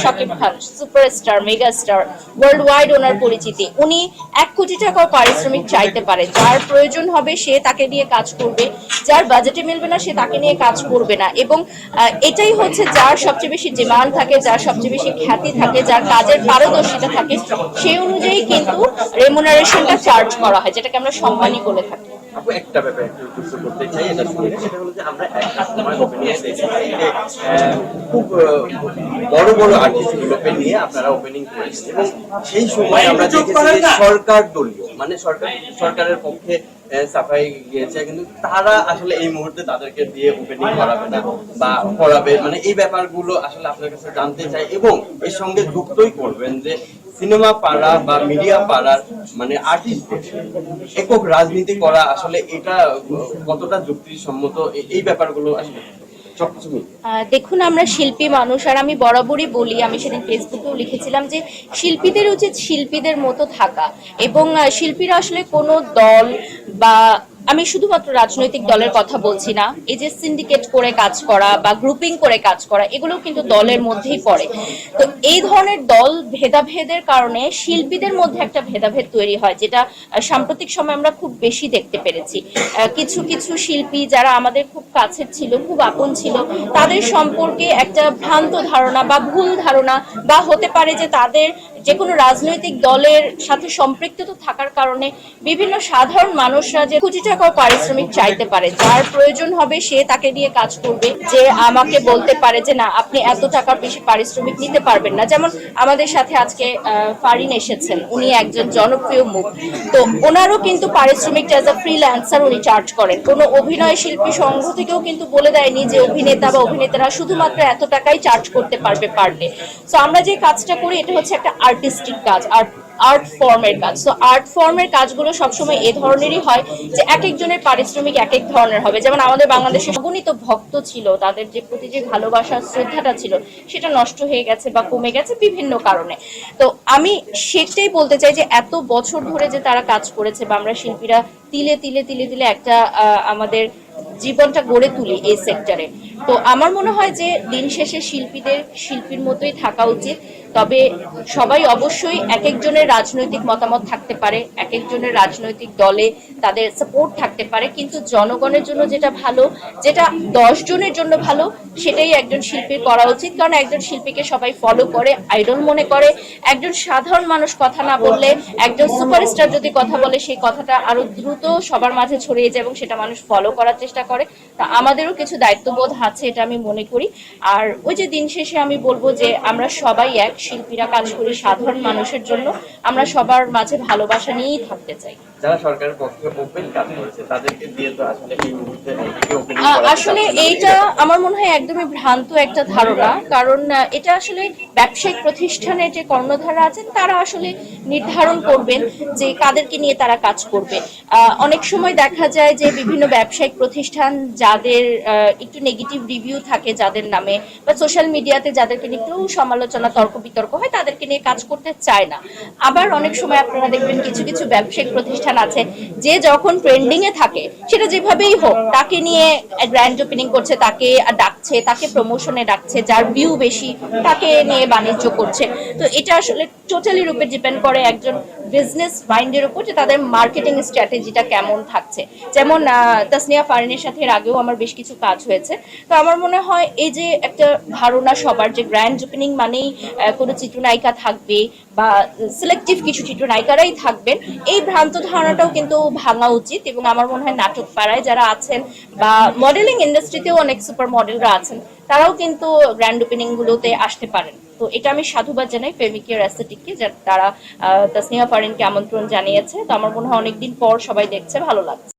Shakib Khan superstar megastar world wide ওনার পরিচিতি, উনি 1 কোটি টাকার পারিশ্রমিক চাইতে পারে। যার প্রয়োজন হবে সে তাকে নিয়ে কাজ করবে, যার বাজেটে মিলবে না সে তাকে নিয়ে কাজ করবে না। এবং এটাই হচ্ছে যার সবচেয়ে বেশি ডিমান্ড থাকে, যার সবচেয়ে বেশি খ্যাতি থাকে, যার কাজের পারদর্শিতা থাকে, সেই অনুযায়ী কিন্তু রেমুনারেশনটা চার্জ করা হয়, যেটাকে আমরা সম্মানই বলে থাকি। আপু একটা ব্যাপারে একটু যুক্ত করতে চাই, এটা শুনে সেটা হলো যে আমরা একটা সময় ওপেনিং দেখেছি যে খুব বড় বড় আর্টিস্টগুলোকে নিয়ে আপনারা ওপেনিং করেছেন এবং সেই সময় আমরা দেখেছি যে সরকার দলীয় মানে সরকারের পক্ষে সাফাই গিয়েছে, কিন্তু তারা আসলে এই মুহূর্তে তাদেরকে দিয়ে ওপেনিং করাবে না বা করাবে, মানে এই ব্যাপারগুলো আসলে আপনার কাছে জানতে চাই এবং এর সঙ্গে যুক্তই করবেন যে সিনেমা পাড়া বা মিডিয়া পাড়ার মানে আর্টিস্টদের একক রাজনীতি করা আসলে এটা কতটা যুক্তিসম্মত, এই ব্যাপারগুলো আসলে দেখুন, আমরা শিল্পী মানুষ, আর আমি বরাবরই বলি, আমি সেদিন ফেসবুকেও লিখেছিলাম যে শিল্পীদের উচিত শিল্পীদের মতো থাকা। এবং শিল্পীরা আসলে কোনো দল বা আমি শুধুমাত্র রাজনৈতিক দলের কথা বলছি না, এই যে সিন্ডিকেট করে কাজ করা বা গ্রুপিং করে কাজ করা, এগুলো কিন্তু দলের মধ্যেই পড়ে। তো এই ধরনের দল ভেদাভেদের কারণে শিল্পীদের মধ্যে একটা ভেদাভেদ তৈরি হয়, যেটা সাম্প্রতিক সময় আমরা খুব বেশি দেখতে পেরেছি। কিছু কিছু শিল্পী যারা আমাদের খুব কাছের ছিল, খুব আপন ছিল, তাদের সম্পর্কে একটা ভ্রান্ত ধারণা বা ভুল ধারণা, বা হতে পারে যে তাদের যে কোনো রাজনৈতিক দলের সাথে সম্পৃক্ত থাকার কারণে বিভিন্ন সাধারণ মানুষরা যে 1 কোটি টাকার পারিশ্রমিক চাইতে পারে, যার প্রয়োজন হবে সে তাকে নিয়ে কাজ করবে, যে আমাকে বলতে পারে যে না আপনি এত টাকার বেশি পারিশ্রমিক নিতে পারবেন না। যেমন আমাদের সাথে আজকে ফারিন এসেছেন, উনি একজন জনপ্রিয় মুখ, তো ওনারও কিন্তু পারিশ্রমিকটা অ্যাজ আ ফ্রিল্যান্সার উনি চার্জ করেন। কোনো অভিনয় শিল্পী সংঘ থেকেও কিন্তু বলে দেয়নি যে অভিনেতা বা অভিনেতারা শুধুমাত্র এত টাকাই চার্জ করতে পারবে পার ডে। সো আমরা যে কাজটা করি এটা হচ্ছে একটা আর্টিস্টিক কাজ, আর্ট ফর্মের কাজ। সো আর্ট ফর্মের কাজগুলো সবসময় এ ধরনেরই হয় যে এক একজনের পারিশ্রমিক এক এক ধরনের হবে। যেমন আমাদের বাংলাদেশে অগণিত ভক্ত ছিল, তাদের যে প্রতি যে ভালোবাসা শ্রদ্ধাটা ছিল সেটা নষ্ট হয়ে গেছে বা কমে গেছে বিভিন্ন কারণে। তো আমি সেটাই বলতে চাই যে এত বছর ধরে যে তারা কাজ করেছে, বা আমরা শিল্পীরা তিলে তিলে তিলে তিলে একটা আমাদের জীবনটা গড়ে তুলি এই সেক্টরে। তো আমার মনে হয় যে দিন শেষে শিল্পীদের শিল্পীর মতোই থাকা উচিত। তবে সবাই অবশ্যই এক একজনের রাজনৈতিক মতামত থাকতে পারে, এক একজনের রাজনৈতিক দলে তাদের সাপোর্ট থাকতে পারে, কিন্তু জনগণের জন্য যেটা ভালো, যেটা 10 জনের জন্য ভালো, সেটাই একজন শিল্পীর করা উচিত। কারণ একজন শিল্পীকে সবাই ফলো করে, আইডল মনে করে। একজন সাধারণ মানুষ কথা না বললে একজন সুপারস্টার যদি কথা বলে, সেই কথাটা আরো দ্রুত সবার মাঝে ছড়িয়ে যায় এবং সেটা মানুষ ফলো করার চেষ্টা করে। তা আমাদেরও কিছু দায়িত্ববোধ আছে, এটা আমি মনে করি। আর ওই যে দিন শেষে আমি বলবো যে আমরা সবাই এক, শিল্পীরা কাজ করি সাধারণ মানুষের জন্য, আমরা সবার মাঝে ভালোবাসা নিয়েই থাকতে চাই। যারা সরকারের পক্ষে ওপেন কাজ করেছে তাদেরকে দিয়ে তো আসলে এই মুহূর্তে আসলে এইটা আমার মনে হয় একদমই ভ্রান্ত একটা ধারণা। কারণ এটা আসলে ব্যবসায়িক প্রতিষ্ঠানের যে কর্ণধারা আছেন তারা আসলে নির্ধারণ করবেন যে কাদেরকে নিয়ে তারা কাজ করবে। অনেক সময় দেখা যায় যে বিভিন্ন ব্যবসায়িক প্রতিষ্ঠান যাদের একটু নেগেটিভ রিভিউ থাকে যাদের নামে, বা সোশ্যাল মিডিয়াতে যাদেরকে নিয়ে একটু সমালোচনা তর্ক বিতর্ক হয়, তাদেরকে নিয়ে কাজ করতে চায় না। আবার অনেক সময় আপনারা দেখবেন কিছু কিছু ব্যবসায়িক প্রতিষ্ঠান আছে যে যখন ট্রেন্ডিং এ থাকে, সেটা যেভাবেই হোক তাকে নিয়ে গ্র্যান্ড ওপেনিং করছে, তাকে ডাকছে, তাকে প্রমোশনে ডাকছে, যার ভিউ বেশি তাকে নিয়ে বাণিজ্য করছে। তো এটা আসলে টোটালি রূপে ডিপেন্ড করে একজন বিজনেস মাইন্ডের উপর, যে তাদের মার্কেটিং স্ট্র্যাটেজিটা কেমন থাকছে। যেমন তাসনিয়া ফারিনের সাথে এর আগেও আমার বেশ কিছু কাজ হয়েছে। তো আমার মনে হয় এই যে একটা ধারণা সবার যে গ্র্যান্ড ওপেনিং মানেই কোনো চিত্রনায়িকা থাকবে বা সিলেক্টিভ কিছু চিত্রনায়িকারাই থাকবেন, এই ভ্রান্ত ধারণাটাও কিন্তু ভাঙা উচিত। এবং আমার মনে হয় নাটক পাড়ায় যারা আছেন বা মডেলিং ইন্ডাস্ট্রিতেও অনেক সুপার মডেলরা আছেন, তারাও কিন্তু গ্র্যান্ড ওপেনিং গুলোতে আসতে পারেন। তো এটা আমি সাধুবাদ জানাই ফেমিকেয়ার অ্যাস্থেটিককে, তারা তাসনিয়া ফারিনকে আমন্ত্রণ জানিয়েছে। তো আমার মনে হয় অনেকদিন পর সবাই দেখছে, ভালো লাগছে।